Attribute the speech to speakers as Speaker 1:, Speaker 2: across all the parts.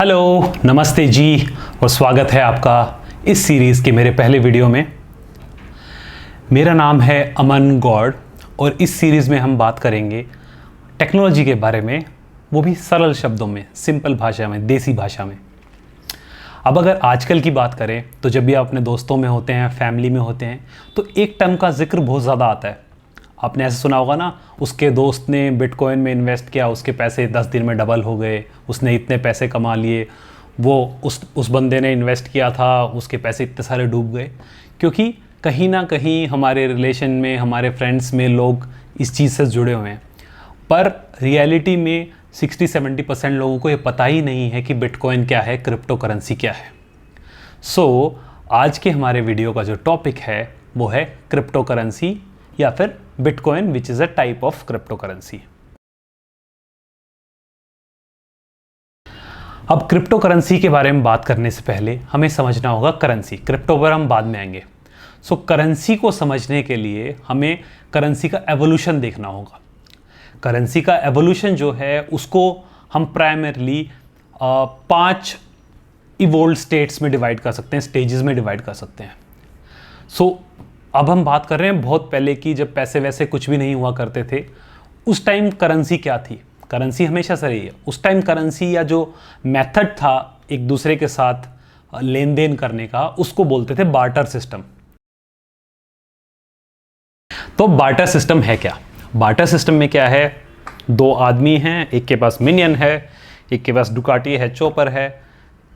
Speaker 1: Hello, नमस्ते जी, और स्वागत है आपका इस सीरीज़ के मेरे पहले वीडियो में। मेरा नाम है अमन गौड़ और इस सीरीज़ में हम बात करेंगे टेक्नोलॉजी के बारे में, वो भी सरल शब्दों में, सिंपल भाषा में, देसी भाषा में। अब अगर आजकल की बात करें तो जब भी आप अपने दोस्तों में होते हैं, फैमिली में होते हैं, तो एक टर्म का जिक्र बहुत ज़्यादा आता है। आपने ऐसे सुना होगा ना, उसके दोस्त ने बिटकॉइन में इन्वेस्ट किया, उसके पैसे 10 दिन में डबल हो गए, उसने इतने पैसे कमा लिए। वो उस बंदे ने इन्वेस्ट किया था, उसके पैसे इतने सारे डूब गए। क्योंकि कहीं ना कहीं हमारे रिलेशन में, हमारे फ्रेंड्स में लोग इस चीज़ से जुड़े हुए हैं। पर रियलिटी में 60-70% लोगों को ये पता ही नहीं है कि बिटकॉइन क्या है, क्रिप्टो करेंसी क्या है। सो आज के हमारे वीडियो का जो टॉपिक है वो है क्रिप्टो करेंसी या फिर bitcoin, which is a type of crypto currency. अब क्रिप्टो करेंसी के बारे में बात करने से पहले हमें समझना होगा करेंसी। क्रिप्टो पर हम बाद में आएंगे। सो करेंसी को समझने के लिए हमें करेंसी का एवोल्यूशन देखना होगा। करेंसी का एवोल्यूशन जो है उसको हम प्राइमरली 5 इवोल्व स्टेट्स में डिवाइड कर सकते हैं, स्टेजेस में डिवाइड कर सकते हैं। सो अब हम बात कर रहे हैं बहुत पहले की, जब पैसे वैसे कुछ भी नहीं हुआ करते थे। उस टाइम करेंसी क्या थी? करेंसी हमेशा से रही है। उस टाइम करेंसी या जो मेथड था एक दूसरे के साथ लेन देन करने का, उसको बोलते थे बार्टर सिस्टम। तो बार्टर सिस्टम है क्या? बार्टर सिस्टम में क्या है? 2 आदमी हैं, एक के पास मिनियन है, एक के पास डुकाटी है, चॉपर है।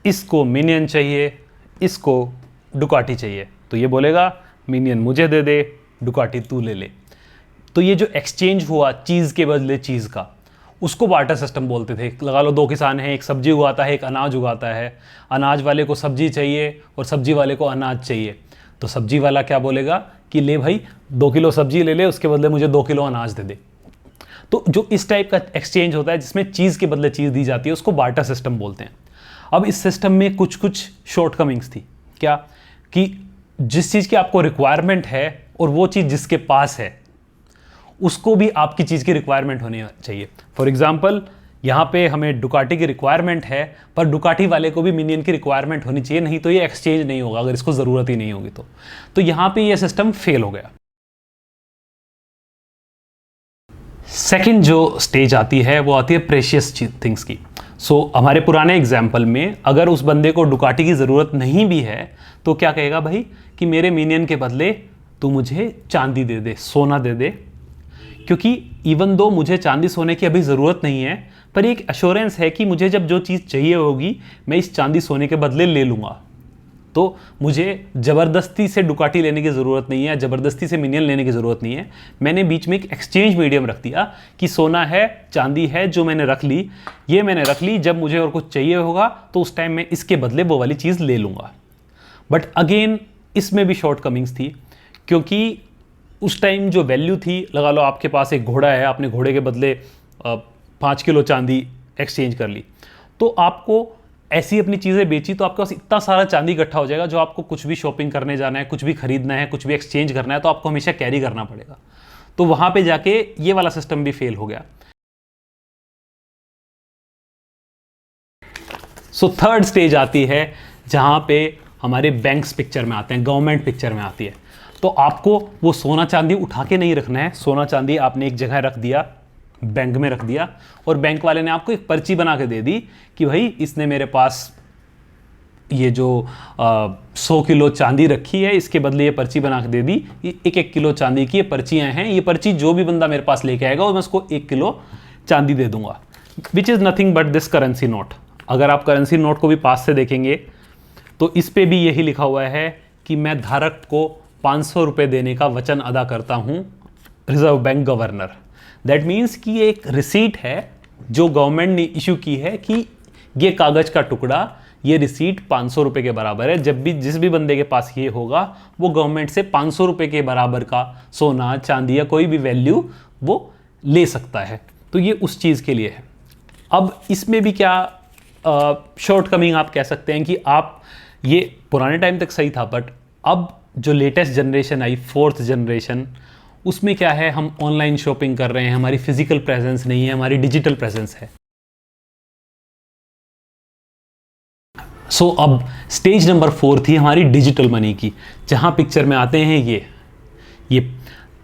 Speaker 1: इसको मिनियन चाहिए, इसको डुकाटी चाहिए, तो ये बोलेगा मिनियन मुझे दे दे, डुकाटी तू ले ले। तो ये जो एक्सचेंज हुआ चीज़ के बदले चीज़ का, उसको बार्टर सिस्टम बोलते थे। लगा लो 2 किसान हैं, एक सब्जी उगाता है, एक अनाज उगाता है। अनाज वाले को सब्जी चाहिए और सब्जी वाले को अनाज चाहिए। तो सब्जी वाला क्या बोलेगा कि ले भाई 2 किलो सब्जी ले ले, उसके बदले मुझे 2 किलो अनाज दे दे। तो जो इस टाइप का एक्सचेंज होता है जिसमें चीज़ के बदले चीज़ दी जाती है, उसको बार्टर सिस्टम बोलते हैं। अब इस सिस्टम में कुछ शॉर्टकमिंग्स थी। क्या? कि जिस चीज़ की आपको रिक्वायरमेंट है और वो चीज़ जिसके पास है, उसको भी आपकी चीज़ की रिक्वायरमेंट होनी चाहिए। फॉर एग्जांपल, यहाँ पे हमें डुकाटी की रिक्वायरमेंट है, पर डुकाटी वाले को भी मिनियन की रिक्वायरमेंट होनी चाहिए, नहीं तो ये एक्सचेंज नहीं होगा, अगर इसको ज़रूरत ही नहीं होगी तो यहाँ पे ये सिस्टम फेल हो गया। सेकेंड जो स्टेज आती है वो आती है प्रेशियस थिंग्स की। हमारे पुराने एग्जाम्पल में अगर उस बंदे को डुकाटी की ज़रूरत नहीं भी है तो क्या कहेगा भाई कि मेरे मिनियन के बदले तू मुझे चांदी दे दे, सोना दे दे। क्योंकि इवन दो मुझे चांदी सोने की अभी ज़रूरत नहीं है, पर एक एश्योरेंस है कि मुझे जब जो चीज़ चाहिए होगी मैं इस चांदी सोने के बदले ले लूँगा। तो मुझे ज़बरदस्ती से डुकाटी लेने की ज़रूरत नहीं है, ज़बरदस्ती से मिनियन लेने की ज़रूरत नहीं है। मैंने बीच में एक एक्सचेंज मीडियम रख दिया कि सोना है, चांदी है, जो मैंने रख ली, ये मैंने रख ली। जब मुझे और कुछ चाहिए होगा तो उस टाइम मैं इसके बदले वो वाली चीज़ ले लूँगा। बट अगेन इसमें भी शॉर्ट कमिंग्स थी, क्योंकि उस टाइम जो वैल्यू थी, लगा लो आपके पास एक घोड़ा है, आपने घोड़े के बदले 5 किलो चांदी एक्सचेंज कर ली, तो आपको ऐसी अपनी चीज़ें बेची तो आपके पास इतना सारा चांदी इकट्ठा हो जाएगा, जो आपको कुछ भी शॉपिंग करने जाना है, कुछ भी खरीदना है, कुछ भी एक्सचेंज करना है, तो आपको हमेशा कैरी करना पड़ेगा। तो वहाँ पे जाके ये वाला सिस्टम भी फेल हो गया। थर्ड स्टेज आती है जहाँ पे हमारे बैंक्स पिक्चर में आते हैं, गवर्नमेंट पिक्चर में आती है। तो आपको वो सोना चांदी उठा के नहीं रखना है। सोना चांदी आपने एक जगह रख दिया, बैंक में रख दिया, और बैंक वाले ने आपको एक पर्ची बना के दे दी कि भाई इसने मेरे पास ये जो 100 किलो चांदी रखी है, इसके बदले ये पर्ची बना के दे दी, ये 1-1 किलो चांदी की ये पर्चियाँ हैं। ये पर्ची जो भी बंदा मेरे पास लेके आएगा और मैं उसको 1 किलो चांदी दे दूंगा, which is nothing but this currency note. अगर आप करेंसी नोट को भी पास से देखेंगे तो इस पे भी यही लिखा हुआ है कि मैं धारक को 500 रुपये देने का वचन अदा करता हूँ, reserve bank governor. That means कि ये एक रिसीट है जो गवर्नमेंट ने इशू की है कि ये कागज़ का टुकड़ा, ये रिसीट 500 रुपये के बराबर है। जब भी जिस भी बंदे के पास ये होगा, वो गवर्नमेंट से 500 रुपये के बराबर का सोना, चांदी या कोई भी वैल्यू वो ले सकता है। तो ये उस चीज़ के लिए है। अब इसमें भी क्या शॉर्टकमिंग आप कह सकते हैं कि आप, ये पुराने टाइम तक सही था, बट अब जो लेटेस्ट जनरेशन आई, 4th जनरेशन, उसमें क्या है, हम ऑनलाइन शॉपिंग कर रहे हैं, हमारी फिजिकल प्रेजेंस नहीं है, हमारी डिजिटल प्रेजेंस है। सो अब स्टेज नंबर 4 थी हमारी डिजिटल मनी की, जहाँ पिक्चर में आते हैं ये।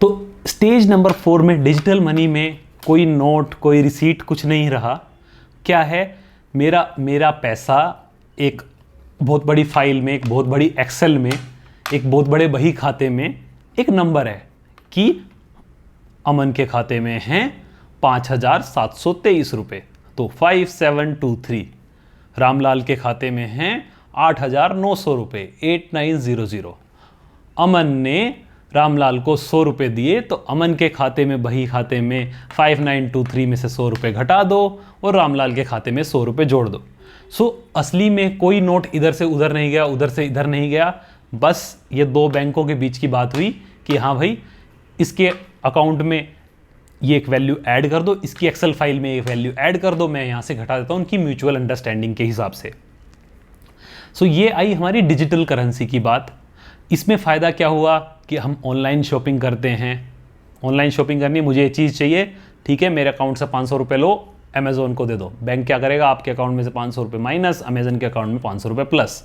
Speaker 1: तो स्टेज नंबर 4 में डिजिटल मनी में कोई नोट, कोई रिसीट, कुछ नहीं रहा। क्या है, मेरा पैसा एक बहुत बड़ी फाइल में, एक बहुत बड़ी एक्सेल में, एक बहुत बड़े बही खाते में एक नंबर है कि अमन के खाते में हैं 5,723 रुपये। तो 5723। रामलाल के खाते में हैं 8,900 रुपये, 8900। अमन ने रामलाल को 100 रुपये दिए, तो अमन के खाते में, बही खाते में 5923 में से 100 रुपये घटा दो और रामलाल के खाते में 100 रुपये जोड़ दो। सो असली में कोई नोट इधर से उधर नहीं गया, उधर से इधर नहीं गया। बस ये दो बैंकों के बीच की बात हुई कि हाँ भाई, इसके अकाउंट में ये एक वैल्यू ऐड कर दो, इसकी एक्सेल फाइल में एक वैल्यू ऐड कर दो, मैं यहाँ से घटा देता हूँ उनकी म्यूचुअल अंडरस्टैंडिंग के हिसाब से। सो ये आई हमारी डिजिटल करेंसी की बात। इसमें फ़ायदा क्या हुआ कि हम ऑनलाइन शॉपिंग करते हैं। ऑनलाइन शॉपिंग करनी, मुझे ये चीज़ चाहिए, ठीक है, मेरे अकाउंट से 500 रुपये लो, अमेज़ोन को दे दो। बैंक क्या करेगा, आपके अकाउंट में से 500 रुपये माइनस, अमेज़न के अकाउंट में 500 रुपये प्लस।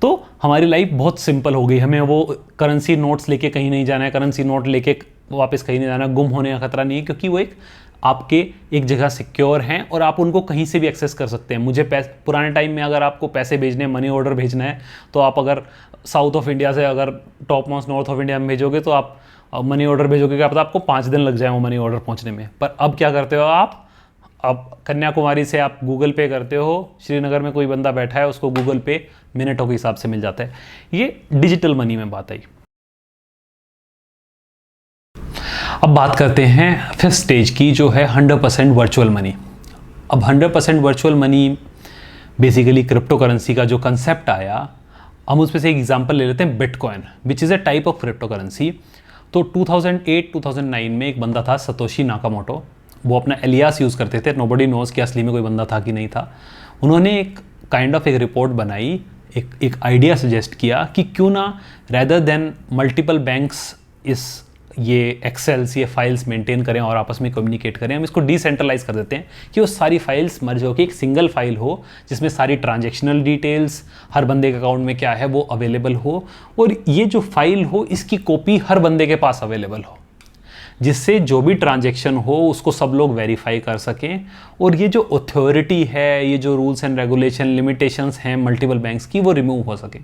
Speaker 1: तो हमारी लाइफ बहुत सिंपल हो गई। हमें वो करेंसी नोट्स लेके कहीं नहीं जाना है, करेंसी नोट लेके वापस कहीं नहीं जाना, गुम होने का खतरा नहीं है, क्योंकि वो आपके एक जगह सिक्योर हैं और आप उनको कहीं से भी एक्सेस कर सकते हैं। मुझे पुराने टाइम में अगर आपको पैसे भेजने, मनी ऑर्डर भेजना है, तो आप अगर साउथ ऑफ इंडिया से अगर top most north of India में भेजोगे, तो आप मनी ऑर्डर भेजोगे, क्या पता आपको 5 दिन लग जाए वो मनी ऑर्डर पहुंचने में। पर अब क्या करते हो आप, अब कन्याकुमारी से आप गूगल पे करते हो, श्रीनगर में कोई बंदा बैठा है, उसको गूगल पे मिनटों के हिसाब से मिल जाता है। ये डिजिटल मनी में बात आई। अब बात करते हैं फिफ्थ स्टेज की, जो है 100% वर्चुअल मनी। अब 100% virtual money basically crypto currency का जो कंसेप्ट आया, हम उसमें से एक एग्जांपल ले लेते हैं, bitcoin, which is a type of crypto currency. तो 2008-2009 में एक बंदा था सतोशी नाकामोटो, वो अपना एलियास यूज़ करते थे, नोबडी नोज़ कि असली में कोई बंदा था कि नहीं था। उन्होंने एक काइंड ऑफ एक रिपोर्ट बनाई, एक आइडिया सजेस्ट किया कि क्यों ना रैदर देन मल्टीपल बैंक्स ये एक्सेल्स, ये फाइल्स मेंटेन करें और आपस में कम्युनिकेट करें, हम इसको डिसेंट्रलाइज कर देते हैं कि वो सारी फाइल्स मर्ज होकर एक सिंगल फाइल हो, जिसमें सारी ट्रांजैक्शनल डिटेल्स, हर बंदे के अकाउंट में क्या है वो अवेलेबल हो, और ये जो फाइल हो इसकी कॉपी हर बंदे के पास अवेलेबल हो, जिससे जो भी ट्रांजैक्शन हो उसको सब लोग वेरीफाई कर सकें, और ये जो अथॉरिटी है, ये जो रूल्स एंड रेगुलेशन, लिमिटेशंस हैं मल्टीपल बैंक्स की, वो रिमूव हो सके।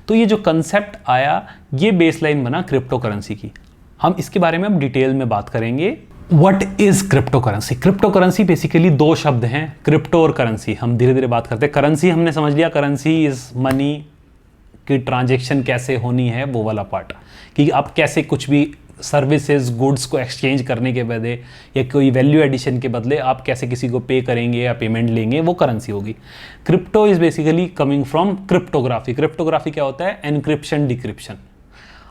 Speaker 1: तो ये जो कंसेप्ट आया, ये बेसलाइन बना क्रिप्टो करेंसी की। हम इसके बारे में अब डिटेल में बात करेंगे। What is crypto currency? Crypto currency basically दो शब्द हैं, क्रिप्टो और करेंसी। हम धीरे धीरे बात करते हैं। करेंसी हमने समझ लिया, करेंसी इज मनी की ट्रांजैक्शन कैसे होनी है, वो वाला पार्ट, कि आप कैसे कुछ भी सर्विसेज, गुड्स को एक्सचेंज करने के बदले या कोई वैल्यू एडिशन के बदले आप कैसे किसी को पे करेंगे या पेमेंट लेंगे, वो करेंसी होगी। Crypto is basically coming from cryptography. Cryptography क्या होता है? Encryption, decryption.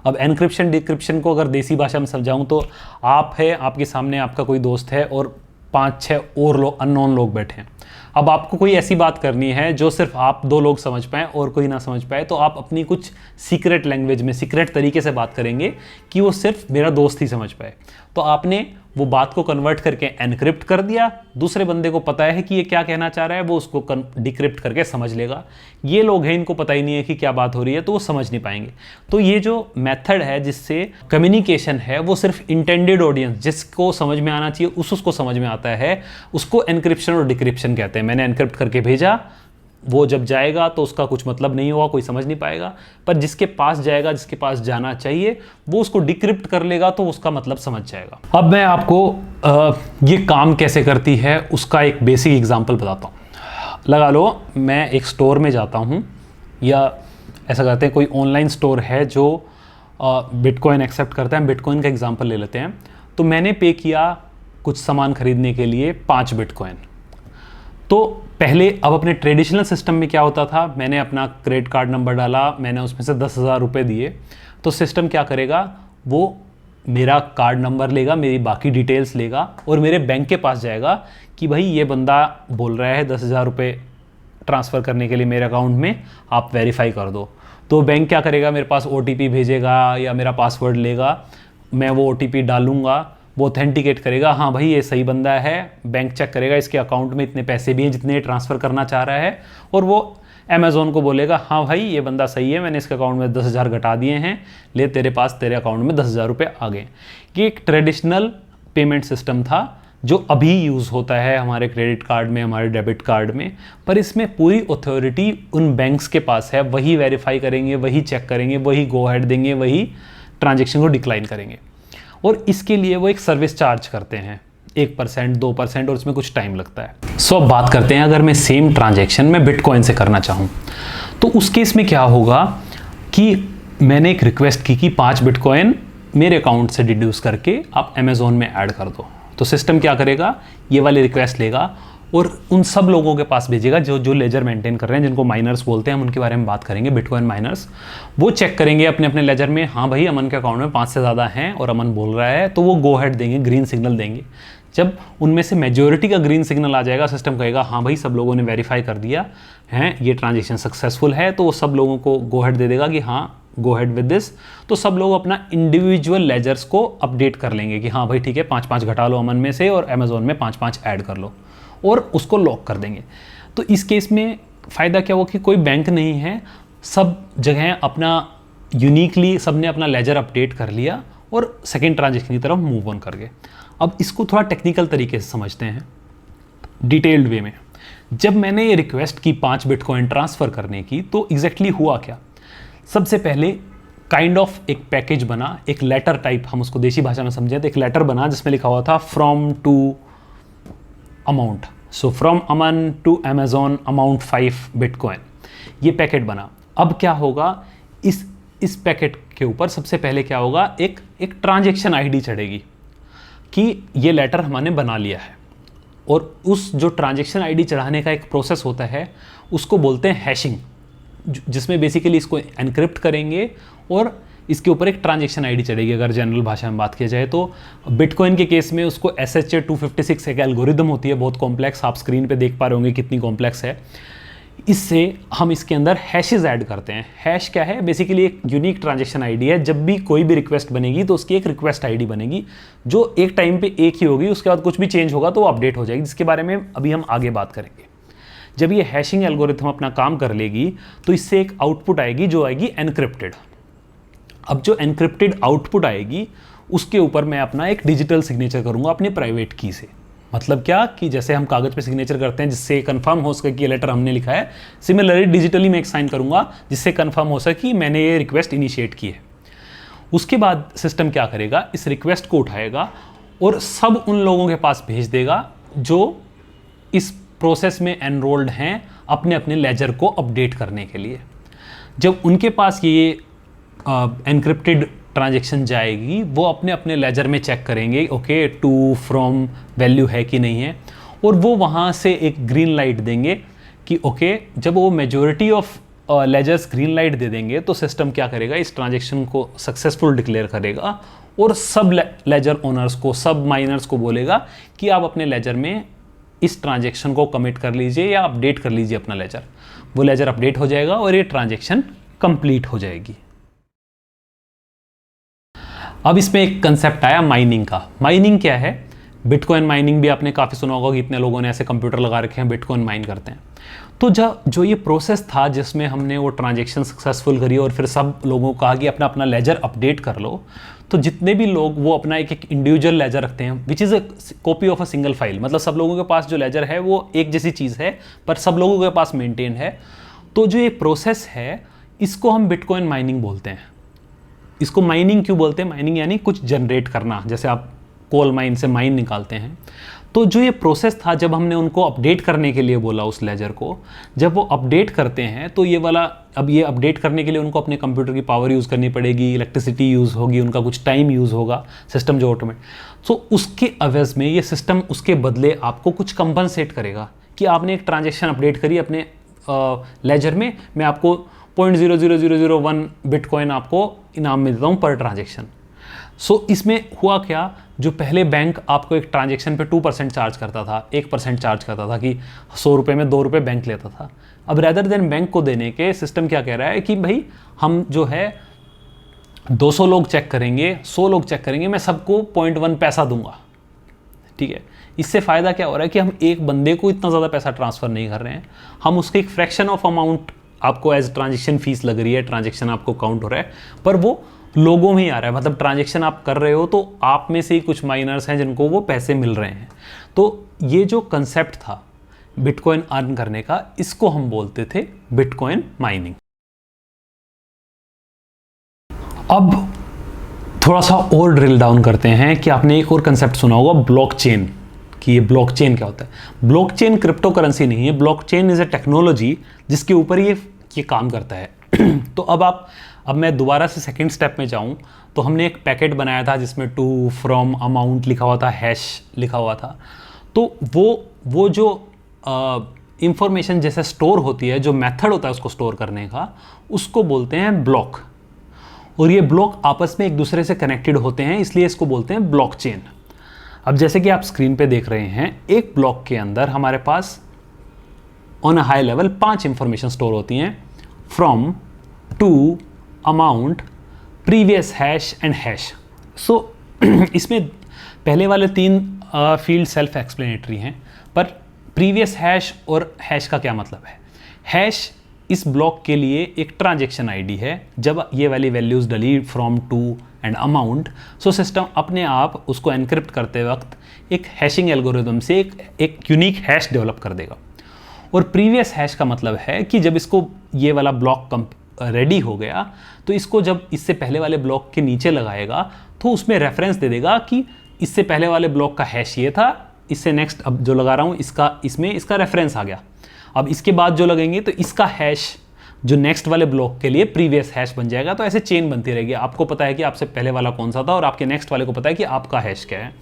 Speaker 1: अब एनक्रिप्शन डिक्रिप्शन को अगर देसी भाषा में समझाऊं तो आप है, आपके सामने आपका कोई दोस्त है और 5-6 और लोग, अननोन लोग बैठे हैं। अब आपको कोई ऐसी बात करनी है जो सिर्फ आप 2 लोग समझ पाएँ और कोई ना समझ पाए, तो आप अपनी कुछ सीक्रेट लैंग्वेज में, सीक्रेट तरीके से बात करेंगे कि वो सिर्फ मेरा दोस्त ही समझ पाए। तो आपने वो बात को कन्वर्ट करके एनक्रिप्ट कर दिया, दूसरे बंदे को पता है कि ये क्या कहना चाह रहा है, वो उसको डिक्रिप्ट करके समझ लेगा। ये लोग हैं, इनको पता ही नहीं है कि क्या बात हो रही है, तो वो समझ नहीं पाएंगे। तो ये जो मेथड है जिससे कम्युनिकेशन है, वो सिर्फ इंटेंडेड ऑडियंस, जिसको समझ में आना चाहिए उसको समझ में आता है, उसको एनक्रिप्शन और डिक्रिप्शन कहते हैं। मैंने एनक्रिप्ट करके भेजा, वो जब जाएगा तो उसका कुछ मतलब नहीं होगा, कोई समझ नहीं पाएगा, पर जिसके पास जाएगा, जिसके पास जाना चाहिए, वो उसको डिक्रिप्ट कर लेगा तो उसका मतलब समझ जाएगा। अब मैं आपको ये काम कैसे करती है उसका एक बेसिक एग्जांपल बताता हूँ। लगा लो मैं एक स्टोर में जाता हूँ, या ऐसा कहते हैं कोई ऑनलाइन स्टोर है जो बिटकॉइन एक्सेप्ट करता है। बिटकॉइन का एग्जाम्पल ले लेते हैं। तो मैंने पे किया कुछ सामान खरीदने के लिए 5 बिटकॉइन। तो पहले, अब अपने ट्रेडिशनल सिस्टम में क्या होता था, मैंने अपना क्रेडिट कार्ड नंबर डाला, मैंने उसमें से 10,000 रुपये दिए, तो सिस्टम क्या करेगा, वो मेरा कार्ड नंबर लेगा, मेरी बाकी डिटेल्स लेगा और मेरे बैंक के पास जाएगा कि भाई ये बंदा बोल रहा है 10,000 रुपये ट्रांसफ़र करने के लिए मेरे अकाउंट में, आप वेरीफाई कर दो। तो बैंक क्या करेगा, मेरे पास OTP भेजेगा या मेरा पासवर्ड लेगा, मैं वो OTP डालूंगा, वो ऑथेंटिकेट करेगा, हाँ भाई ये सही बंदा है, बैंक चेक करेगा इसके अकाउंट में इतने पैसे भी हैं जितने ट्रांसफ़र करना चाह रहा है, और वो अमेज़ोन को बोलेगा हाँ भाई ये बंदा सही है, मैंने इसके अकाउंट में 10,000 घटा दिए हैं, ले तेरे पास तेरे अकाउंट में 10,000 रुपये आ गए। ये एक ट्रेडिशनल पेमेंट सिस्टम था जो अभी यूज़ होता है हमारे क्रेडिट कार्ड में, हमारे डेबिट कार्ड में, पर इसमें पूरी अथॉरिटी उन बैंक्स के पास है। वही वेरीफाई करेंगे, वही चेक करेंगे, वही गो अहेड देंगे, वही ट्रांजेक्शन को डिक्लाइन करेंगे। और इसके लिए वो एक सर्विस चार्ज करते हैं 1%, 2%, और इसमें कुछ टाइम लगता है। सो अब बात करते हैं, अगर मैं सेम ट्रांजेक्शन में बिटकॉइन से करना चाहूँ तो उस केस में क्या होगा कि मैंने एक रिक्वेस्ट की कि 5 बिटकॉइन मेरे अकाउंट से डिड्यूस करके आप अमेज़ोन में ऐड कर दो। तो सिस्टम क्या करेगा, ये वाली रिक्वेस्ट लेगा और उन सब लोगों के पास भेजेगा जो लेजर मेंटेन कर रहे हैं, जिनको माइनर्स बोलते हैं, हम उनके बारे में बात करेंगे, बिटकॉइन माइनर्स। वो चेक करेंगे अपने अपने लेजर में, हाँ भाई अमन के अकाउंट में 5 से ज़्यादा हैं और अमन बोल रहा है, तो वो गो अहेड देंगे, ग्रीन सिग्नल देंगे। जब उनमें से मेजॉरिटी का ग्रीन सिग्नल आ जाएगा, सिस्टम कहेगा हाँ भाई सब लोगों ने वेरीफाई कर दिया है, ये ट्रांजेक्शन सक्सेसफुल है, तो वो सब लोगों को गो अहेड दे देगा कि हाँ गो अहेड विद दिस। तो सब लोग अपना इंडिविजुअल लेजर्स को अपडेट कर लेंगे कि हाँ भाई ठीक है 5-5 घटा लो अमन में से और अमेज़ोन में 5-5 ऐड कर लो, और उसको लॉक कर देंगे। तो इस केस में फ़ायदा क्या हुआ कि कोई बैंक नहीं है, सब जगह अपना यूनिकली सब ने अपना लेजर अपडेट कर लिया और सेकेंड ट्रांजेक्शन की तरफ मूव ऑन कर गए। अब इसको थोड़ा टेक्निकल तरीके से समझते हैं, डिटेल्ड वे में। जब मैंने ये रिक्वेस्ट की 5 बिटकॉइन ट्रांसफ़र करने की, तो एग्जैक्टली हुआ क्या, सबसे पहले काइंड ऑफ एक पैकेज बना, एक लेटर टाइप, हम उसको देसी भाषा में समझें तो एक लेटर बना जिसमें लिखा हुआ था from to amount. So from Aman to Amazon amount 5 bitcoin, ये पैकेट बना। अब क्या होगा, इस पैकेट के ऊपर सबसे पहले क्या होगा, एक ट्रांजेक्शन आईडी चढ़ेगी कि ये लेटर हमने बना लिया है। और उस जो ट्रांजेक्शन आईडी चढ़ाने का एक प्रोसेस होता है उसको बोलते हैं हैशिंग, जिसमें बेसिकली इसको एनक्रिप्ट करेंगे और इसके ऊपर एक ट्रांजेक्शन आईडी चढ़ेगी। अगर जनरल भाषा में बात की जाए तो बिटकॉइन के केस में उसको SHA-256 एक एल्गोरिदम होती है, बहुत कॉम्प्लेक्स, आप स्क्रीन पे देख पा रहे होंगे कितनी कॉम्प्लेक्स है। इससे हम इसके अंदर हैशेस ऐड करते हैं। हैश क्या है, बेसिकली एक यूनिक ट्रांजेक्शन आईडी है। जब भी कोई भी रिक्वेस्ट बनेगी तो उसकी एक रिक्वेस्ट आईडी बनेगी जो एक टाइम पे एक ही होगी, उसके बाद कुछ भी चेंज होगा तो वो अपडेट हो जाएगी, जिसके बारे में अभी हम आगे बात करेंगे। जब ये हैशिंग एल्गोरिथम अपना काम कर लेगी तो इससे एक आउटपुट आएगी जो आएगी एनक्रिप्टेड। अब जो एनक्रिप्टेड आउटपुट आएगी उसके ऊपर मैं अपना एक डिजिटल सिग्नेचर करूंगा अपनी प्राइवेट की से। मतलब क्या कि जैसे हम कागज़ पे सिग्नेचर करते हैं जिससे कंफर्म हो सके कि ये लेटर हमने लिखा है, सिमिलरली डिजिटली मैं एक साइन करूंगा जिससे कंफर्म हो सके कि मैंने ये रिक्वेस्ट इनिशिएट की है। उसके बाद सिस्टम क्या करेगा, इस रिक्वेस्ट को उठाएगा और सब उन लोगों के पास भेज देगा जो इस प्रोसेस में एनरोल्ड हैं अपने अपने लेजर को अपडेट करने के लिए। जब उनके पास ये एनक्रिप्टेड ट्रांजेक्शन जाएगी, वो अपने अपने लेजर में चेक करेंगे ओके टू फ्रॉम वैल्यू है कि नहीं है, और वो वहाँ से एक ग्रीन लाइट देंगे कि ओके। जब वो majority of ledgers green light दे देंगे तो सिस्टम क्या करेगा, इस ट्रांजेक्शन को सक्सेसफुल डिक्लेयर करेगा और सब लेजर ओनर्स को, सब माइनर्स को बोलेगा कि आप अपने लेजर में इस ट्रांजेक्शन को कमिट कर लीजिए या अपडेट कर लीजिए अपना लेजर। वो लेजर अपडेट हो जाएगा और ये ट्रांजेक्शन कंप्लीट हो जाएगी। अब इसमें एक कंसेप्ट आया माइनिंग का। माइनिंग क्या है, बिटकॉइन माइनिंग भी आपने काफ़ी सुना होगा कि इतने लोगों ने ऐसे कंप्यूटर लगा रखे हैं बिटकॉइन माइन करते हैं। तो जो ये प्रोसेस था जिसमें हमने वो ट्रांजेक्शन सक्सेसफुल करी और फिर सब लोगों को कहा कि अपना अपना लेजर अपडेट कर लो, तो जितने भी लोग वो अपना एक इंडिविजुअल लेजर रखते हैं which is a copy of a single file, मतलब सब लोगों के पास जो लेजर है वो एक जैसी चीज़ है पर सब लोगों के पास मेंटेन है। तो जो ये प्रोसेस है इसको हम बिटकॉइन माइनिंग बोलते हैं। इसको माइनिंग क्यों बोलते हैं, माइनिंग यानी कुछ जनरेट करना, जैसे आप कोल माइन से माइन निकालते हैं। तो जो ये प्रोसेस था, जब हमने उनको अपडेट करने के लिए बोला उस लेजर को, जब वो अपडेट करते हैं तो ये वाला, अब ये अपडेट करने के लिए उनको अपने कंप्यूटर की पावर यूज़ करनी पड़ेगी, इलेक्ट्रिसिटी यूज़ होगी, उनका कुछ टाइम यूज़ होगा, सिस्टम जो ऑटोमेट। तो उसके अवज़ में ये सिस्टम उसके बदले आपको कुछ कंपनसेट करेगा कि आपने एक ट्रांजेक्शन अपडेट करी अपने लेजर में, मैं आपको 0.00001 बिटकॉइन आपको इनाम में देता हूँ पर ट्रांजेक्शन। सो इसमें हुआ क्या, जो पहले बैंक आपको एक ट्रांजेक्शन पे 2% चार्ज करता था, 1% चार्ज करता था कि 100 रुपये में 2 रुपये बैंक लेता था। अब रेदर देन बैंक को देने के, सिस्टम क्या कह रहा है कि भाई हम जो है 200 लोग चेक करेंगे, 100 लोग चेक करेंगे, मैं सबको 0.1 पैसा दूंगा। ठीक है। इससे फ़ायदा क्या हो रहा है कि हम एक बंदे को इतना ज़्यादा पैसा ट्रांसफ़र नहीं कर रहे हैं, हम उसके एक फ्रैक्शन ऑफ अमाउंट आपको एज ट्रांजेक्शन फीस लग रही है, ट्रांजेक्शन आपको काउंट हो रहा है, पर वो लोगों में ही आ रहा है। मतलब ट्रांजेक्शन आप कर रहे हो तो आप में से ही कुछ माइनर्स हैं जिनको वो पैसे मिल रहे हैं। तो ये जो कंसेप्ट था बिटकॉइन अर्न करने का, इसको हम बोलते थे बिटकॉइन माइनिंग। अब थोड़ा सा और ड्रिल डाउन करते हैं कि आपने एक और कंसेप्ट सुना होगा ब्लॉकचेन, कि ये ब्लॉकचेन क्या होता है। ब्लॉकचेन क्रिप्टो करेंसी नहीं है, ब्लॉकचेन इज अ टेक्नोलॉजी जिसके ऊपर ये काम करता है। तो अब मैं दोबारा से सेकंड स्टेप में जाऊं तो हमने एक पैकेट बनाया था जिसमें टू फ्रॉम अमाउंट लिखा हुआ था, हैश लिखा हुआ था। तो वो जो इंफॉर्मेशन जैसे स्टोर होती है, जो मेथड होता है उसको स्टोर करने का, उसको बोलते हैं ब्लॉक। और ये ब्लॉक आपस में एक दूसरे से कनेक्टेड होते हैं, इसलिए इसको बोलते हैं ब्लॉकचेन। अब जैसे कि आप स्क्रीन पे देख रहे हैं, एक ब्लॉक के अंदर हमारे पास on a high level 5 information store होती हैं, from, to, amount, previous hash and hash. So इसमें पहले वाले 3 फील्ड सेल्फ एक्सप्लेनेटरी हैं, पर प्रीवियस हैश और हैश का क्या मतलब है। हैश इस ब्लॉक के लिए एक ट्रांजेक्शन आईडी है। जब ये वाली वैल्यूज़ डली from, to and amount, so system अपने आप उसको एनक्रिप्ट करते वक्त एक हैशिंग एल्गोरिदम से एक यूनिक हैश डेवलप कर देगा। और प्रीवियस हैश का मतलब है कि जब इसको ये वाला ब्लॉक रेडी हो गया तो इसको जब इससे पहले वाले ब्लॉक के नीचे लगाएगा तो उसमें रेफरेंस दे देगा कि इससे पहले वाले ब्लॉक का हैश ये था, इससे नेक्स्ट अब जो लगा रहा हूँ इसमें इसका रेफरेंस आ गया। अब इसके बाद जो लगेंगे तो इसका हैश जो नेक्स्ट वाले ब्लॉक के लिए प्रीवियस हैश बन जाएगा। तो ऐसे चेन बनती रहेगी, आपको पता है कि आपसे पहले वाला कौन सा था और आपके नेक्स्ट वाले को पता है कि आपका हैश क्या है।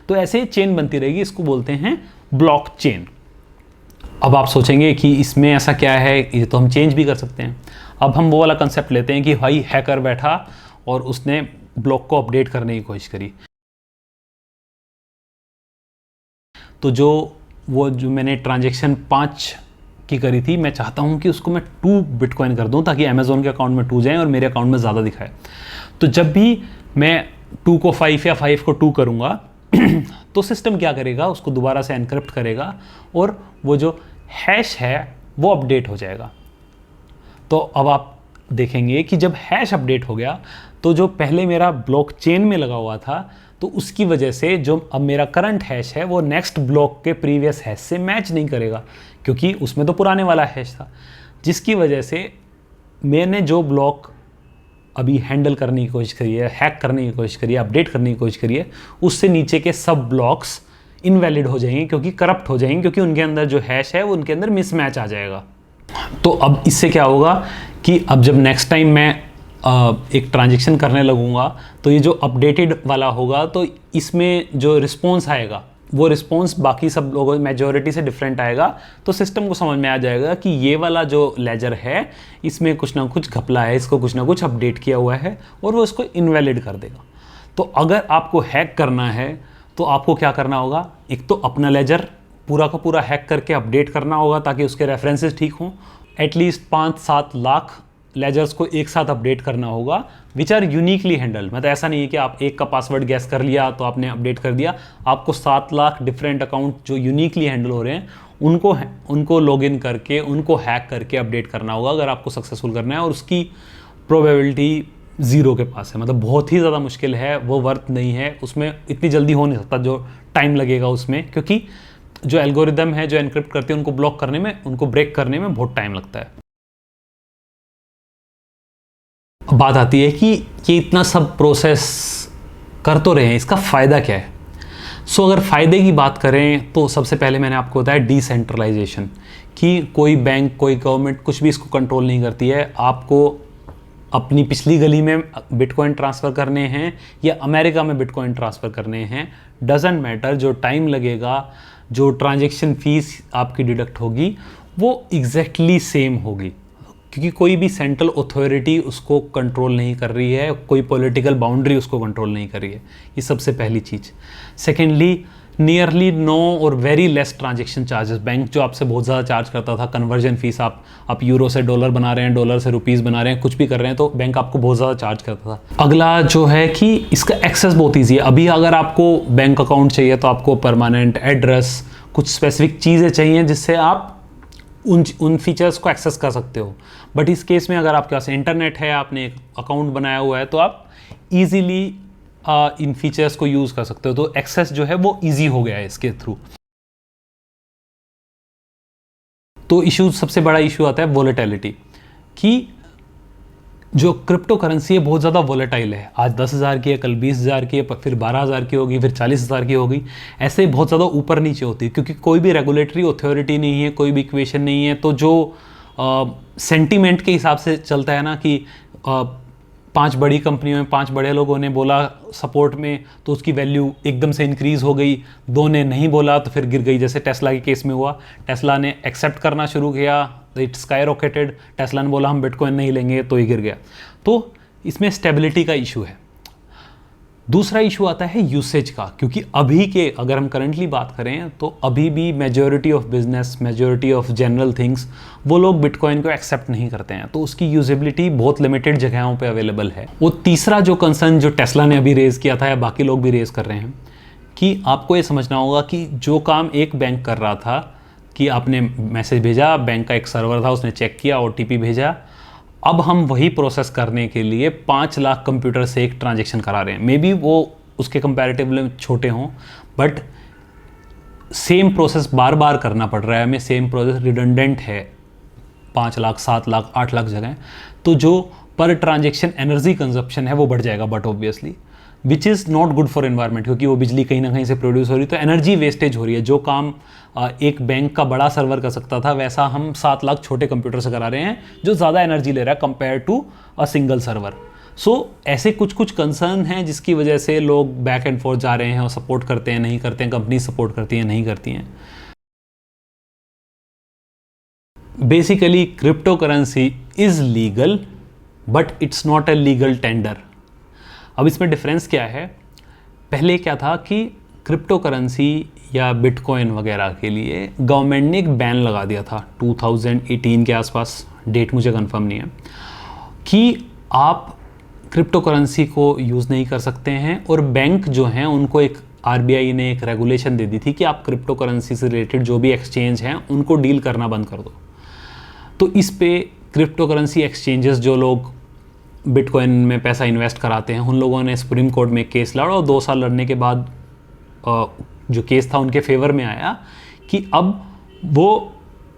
Speaker 1: तो ऐसे चेन बनती रहेगी, इसको बोलते हैं ब्लॉक चेन। अब आप सोचेंगे कि इसमें ऐसा क्या है, ये तो हम चेंज भी कर सकते हैं। अब हम वो वाला कंसेप्ट लेते हैं कि भाई हैकर बैठा और उसने ब्लॉक को अपडेट करने की कोशिश करी। तो जो मैंने ट्रांजेक्शन 5 की करी थी, मैं चाहता हूं कि उसको मैं 2 बिटकॉइन कर दूं ताकि अमेज़ॉन के अकाउंट में 2 जाएं और मेरे अकाउंट में ज़्यादा दिखाए। तो जब भी मैं 2 को 5 या 5 को 2 करूंगा तो सिस्टम क्या करेगा, उसको दोबारा से एनक्रिप्ट करेगा और वो जो हैश है वो अपडेट हो जाएगा। तो अब आप देखेंगे कि जब हैश अपडेट हो गया तो जो पहले मेरा ब्लॉकचेन में लगा हुआ था, तो उसकी वजह से जो अब मेरा करंट हैश है वो नेक्स्ट ब्लॉक के प्रीवियस हैश से मैच नहीं करेगा, क्योंकि उसमें तो पुराने वाला हैश था। जिसकी वजह से मैंने जो ब्लॉक अभी हैंडल करने की कोशिश करी है, हैक करने की कोशिश करी है, अपडेट करने की कोशिश करी है, उससे नीचे के सब ब्लॉक्स इनवैलिड हो जाएंगे, क्योंकि करप्ट हो जाएंगे, क्योंकि उनके अंदर जो हैश है वो उनके अंदर मिसमैच आ जाएगा। तो अब इससे क्या होगा कि अब जब नेक्स्ट टाइम मैं एक ट्रांजेक्शन करने लगूंगा तो ये जो अपडेटेड वाला होगा तो इसमें जो रिस्पॉन्स आएगा वो रिस्पॉन्स बाकी सब लोगों मेजॉरिटी से डिफरेंट आएगा। तो सिस्टम को समझ में आ जाएगा कि ये वाला जो लेजर है इसमें कुछ ना कुछ घपला है, इसको कुछ ना कुछ अपडेट किया हुआ है और वो इसको इनवैलिड कर देगा। तो अगर आपको हैक करना है तो आपको क्या करना होगा, एक तो अपना लेजर पूरा का पूरा हैक करके अपडेट करना होगा ताकि उसके रेफरेंसेस ठीक हों। एटलीस्ट 5-7 लाख लेजर्स को एक साथ अपडेट करना होगा, विच आर यूनिकली हैंडल्ड। मतलब ऐसा नहीं है कि आप एक का पासवर्ड गैस कर लिया तो आपने अपडेट कर दिया। आपको 7 लाख डिफरेंट अकाउंट जो यूनिकली हैंडल हो रहे हैं उनको लॉगिन करके, उनको हैक करके अपडेट करना होगा अगर आपको सक्सेसफुल करना है। और उसकी प्रोबेबिलिटी 0 के पास है, मतलब बहुत ही ज़्यादा मुश्किल है, वो वर्थ नहीं है, उसमें इतनी जल्दी हो नहीं सकता जो टाइम लगेगा उसमें, क्योंकि जो एल्गोरिदम है जो एनक्रिप्ट करते हैं उनको ब्लॉक करने में, उनको ब्रेक करने में बहुत टाइम लगता है। बात आती है कि ये इतना सब प्रोसेस कर तो रहे हैं, इसका फ़ायदा क्या है। सो अगर फ़ायदे की बात करें तो सबसे पहले मैंने आपको बताया डिसेंट्रलाइजेशन, कि कोई बैंक, कोई गवर्नमेंट कुछ भी इसको कंट्रोल नहीं करती है। आपको अपनी पिछली गली में बिटकॉइन ट्रांसफ़र करने हैं या अमेरिका में बिटकॉइन ट्रांसफ़र करने हैं, डजेंट मैटर। जो टाइम लगेगा, जो ट्रांजैक्शन फ़ीस आपकी डिडक्ट होगी वो एग्जैक्टली सेम होगी, क्योंकि कोई भी सेंट्रल अथॉरिटी उसको कंट्रोल नहीं कर रही है, कोई पॉलिटिकल बाउंड्री उसको कंट्रोल नहीं कर रही है। ये सबसे पहली चीज़। सेकेंडली, नियरली नो और very less transaction charges. Bank जो आपसे बहुत ज़्यादा चार्ज करता था, कन्वर्जन फीस, आप यूरो से डॉलर बना रहे हैं, डॉलर से रुपीज़ बना रहे हैं, कुछ भी कर रहे हैं तो बैंक आपको बहुत ज़्यादा चार्ज करता था। अगला जो है कि इसका एक्सेस बहुत ईजी है। अभी अगर आपको बैंक अकाउंट चाहिए तो आपको परमानेंट एड्रेस, कुछ स्पेसिफिक चीज़ें चाहिए जिससे आप उन फीचर्स को एक्सेस कर सकते हो। बट इस केस में अगर आपके पास इंटरनेट है, आपने एक अकाउंट बनाया हुआ है, तो आप ईजीली इन फीचर्स को यूज़ कर सकते हो। तो एक्सेस जो है वो ईजी हो गया है इसके थ्रू। तो इशू, सबसे बड़ा इशू आता है वोलेटिलिटी, कि जो क्रिप्टो करेंसी है बहुत ज़्यादा वोलेटाइल है। आज 10,000 की है, कल 20,000 की है, फिर 12,000 की होगी, फिर 40,000 की होगी। ऐसे बहुत ज़्यादा ऊपर नीचे होती है क्योंकि कोई भी रेगुलेटरी अथॉरिटी नहीं है, कोई भी इक्वेशन नहीं है। तो जो सेंटीमेंट के हिसाब से चलता है ना कि 5 बड़ी कंपनियों में 5 बड़े लोगों ने बोला सपोर्ट में तो उसकी वैल्यू एकदम से इंक्रीज़ हो गई, 2 ने नहीं बोला तो फिर गिर गई। जैसे टेस्ला के केस में हुआ, टेस्ला ने एक्सेप्ट करना शुरू किया तो इट स्काई रॉकेटेड। टेस्ला ने बोला हम बिटकॉइन नहीं लेंगे तो ये गिर गया। तो इसमें स्टेबिलिटी का इशू है। दूसरा इशू आता है यूसेज का, क्योंकि अभी के अगर हम करंटली बात करें तो अभी भी majority of business, majority of general things, वो लोग बिटकॉइन को एक्सेप्ट नहीं करते हैं। तो उसकी यूजेबिलिटी बहुत लिमिटेड जगहों पे अवेलेबल है। वो तीसरा जो कंसर्न जो टेस्ला ने अभी रेज़ किया था या बाकी लोग भी रेज़ कर रहे हैं, कि आपको ये समझना होगा कि जो काम एक बैंक कर रहा था कि आपने मैसेज भेजा, बैंक का एक सर्वर था, उसने चेक किया, OTP भेजा, अब हम वही प्रोसेस करने के लिए 5 लाख कंप्यूटर से एक ट्रांजैक्शन करा रहे हैं। मे बी वो उसके कंपैरेटिवली छोटे हों, बट सेम प्रोसेस बार बार करना पड़ रहा है हमें, सेम प्रोसेस रिडंडेंट है 5 लाख, 7 लाख, 8 लाख जगह। तो जो पर ट्रांजैक्शन एनर्जी कंजप्शन है वो बढ़ जाएगा, but obviously which is not good for environment, क्योंकि वो बिजली कहीं ना कहीं से प्रोड्यूस हो रही है, तो एनर्जी वेस्टेज हो रही है। जो काम एक बैंक का बड़ा सर्वर कर सकता था वैसा हम 7 लाख छोटे कंप्यूटर से करा रहे हैं जो ज़्यादा एनर्जी ले रहा है compare to a single server. So ऐसे कुछ कुछ कंसर्न हैं जिसकी वजह से लोग बैक एंड फोर्थ जा रहे हैं और सपोर्ट करते हैं, नहीं करते हैं, कंपनी सपोर्ट करती हैं, नहीं करती हैं। Basically crypto currency is legal but it's not a legal tender. अब इसमें डिफरेंस क्या है? पहले क्या था कि क्रिप्टो करेंसी या बिटकॉइन वगैरह के लिए गवर्नमेंट ने एक बैन लगा दिया था 2018 के आसपास, डेट मुझे कंफर्म नहीं है, कि आप क्रिप्टो करेंसी को यूज़ नहीं कर सकते हैं। और बैंक जो हैं उनको एक RBI ने एक रेगुलेशन दे दी थी कि आप क्रिप्टो करेंसी से रिलेटेड जो भी एक्सचेंज हैं उनको डील करना बंद कर दो। तो इस पे क्रिप्टो करेंसी एक्सचेंजेस, जो लोग बिटकॉइन में पैसा इन्वेस्ट कराते हैं, उन लोगों ने सुप्रीम कोर्ट में केस लड़ा और 2 साल लड़ने के बाद जो केस था उनके फेवर में आया कि अब वो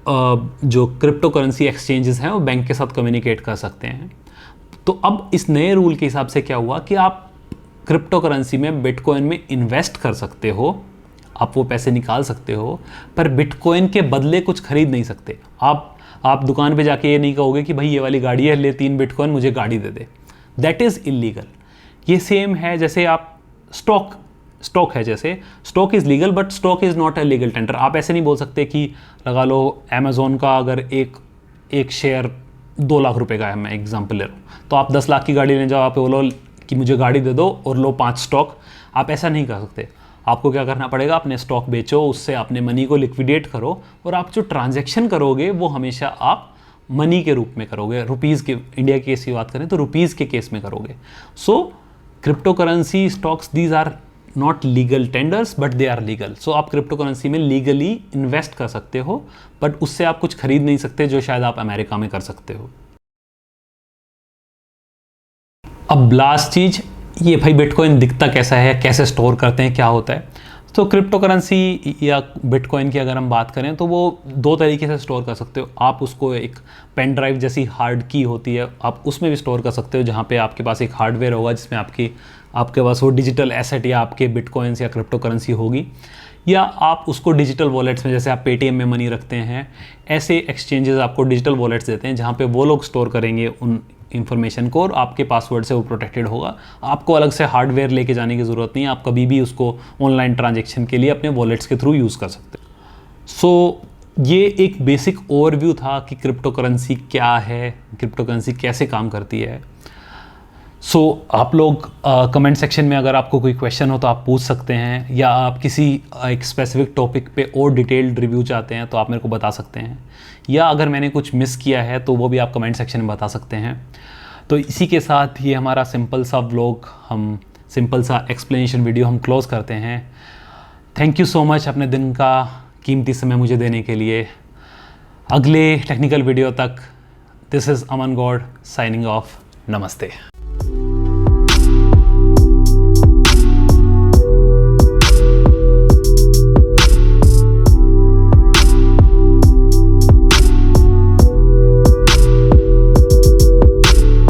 Speaker 1: जो क्रिप्टो करेंसी एक्सचेंजेस हैं वो बैंक के साथ कम्युनिकेट कर सकते हैं। तो अब इस नए रूल के हिसाब से क्या हुआ कि आप क्रिप्टो करेंसी में बिटकॉइन में इन्वेस्ट कर सकते हो, आप वो पैसे निकाल सकते हो, पर बिटकॉइन के बदले कुछ खरीद नहीं सकते। आप दुकान पे जाके ये नहीं कहोगे कि भाई ये वाली गाड़ी है, ले 3 बिटकॉइन मुझे गाड़ी दे दे। That is illegal. ये सेम है जैसे आप स्टॉक है, जैसे stock is legal but stock is not a legal tender. आप ऐसे नहीं बोल सकते कि लगा लो अमेज़ोन का अगर एक शेयर 2 लाख रुपए का है, मैं एग्जांपल ले रहा हूँ, तो आप 10 लाख की गाड़ी ले जाओ, आप बोलो कि मुझे गाड़ी दे दो और लो 5 स्टॉक। आप ऐसा नहीं कर सकते। आपको क्या करना पड़ेगा? अपने स्टॉक बेचो, उससे अपने मनी को लिक्विडेट करो, और आप जो ट्रांजैक्शन करोगे वो हमेशा आप मनी के रूप में करोगे। रुपीज़ के, इंडिया के केस की बात करें तो रुपीज़ के केस में करोगे। So crypto currency, stocks, these are not legal tenders but they are legal. So आप क्रिप्टो करेंसी में लीगली इन्वेस्ट कर सकते हो, बट उससे आप कुछ खरीद नहीं सकते जो शायद आप अमेरिका में कर सकते हो। अब लास्ट चीज़ ये, भाई बिटकॉइन दिखता कैसा है, कैसे स्टोर करते हैं, क्या होता है? तो क्रिप्टो करेंसी या बिटकॉइन की अगर हम बात करें तो वो 2 तरीके से स्टोर कर सकते हो। आप उसको एक पेन ड्राइव जैसी हार्ड की होती है, आप उसमें भी स्टोर कर सकते हो, जहाँ पे आपके पास एक हार्डवेयर होगा जिसमें आपके पास वो डिजिटल एसेट या आपके बिटकॉइंस या क्रिप्टो करेंसी होगी। या आप उसको डिजिटल वॉलेट्स में, जैसे आप पेटीएम में मनी रखते हैं, ऐसे एक्सचेंजेस आपको डिजिटल वॉलेट्स देते हैं जहाँ पे वो लोग स्टोर करेंगे उन इन्फॉर्मेशन को और आपके पासवर्ड से वो प्रोटेक्टेड होगा। आपको अलग से हार्डवेयर लेके जाने की ज़रूरत नहीं है, आप कभी भी उसको ऑनलाइन ट्रांजेक्शन के लिए अपने वॉलेट्स के थ्रू यूज़ कर सकते हैं। सो ये एक बेसिक ओवरव्यू था कि क्रिप्टो करेंसी क्या है, क्रिप्टो करेंसी कैसे काम करती है। सो आप लोग कमेंट सेक्शन में अगर आपको कोई क्वेश्चन हो तो आप पूछ सकते हैं, या आप किसी एक स्पेसिफिक टॉपिक पे और डिटेल्ड रिव्यू चाहते हैं तो आप मेरे को बता सकते हैं, या अगर मैंने कुछ मिस किया है तो वो भी आप कमेंट सेक्शन में बता सकते हैं। तो इसी के साथ ये हमारा सिंपल सा व्लॉग, हम सिंपल सा एक्सप्लेनेशन वीडियो हम क्लोज़ करते हैं। थैंक यू सो मच अपने दिन का कीमती समय मुझे देने के लिए। अगले टेक्निकल वीडियो तक, this is Aman Gaur signing off. नमस्ते।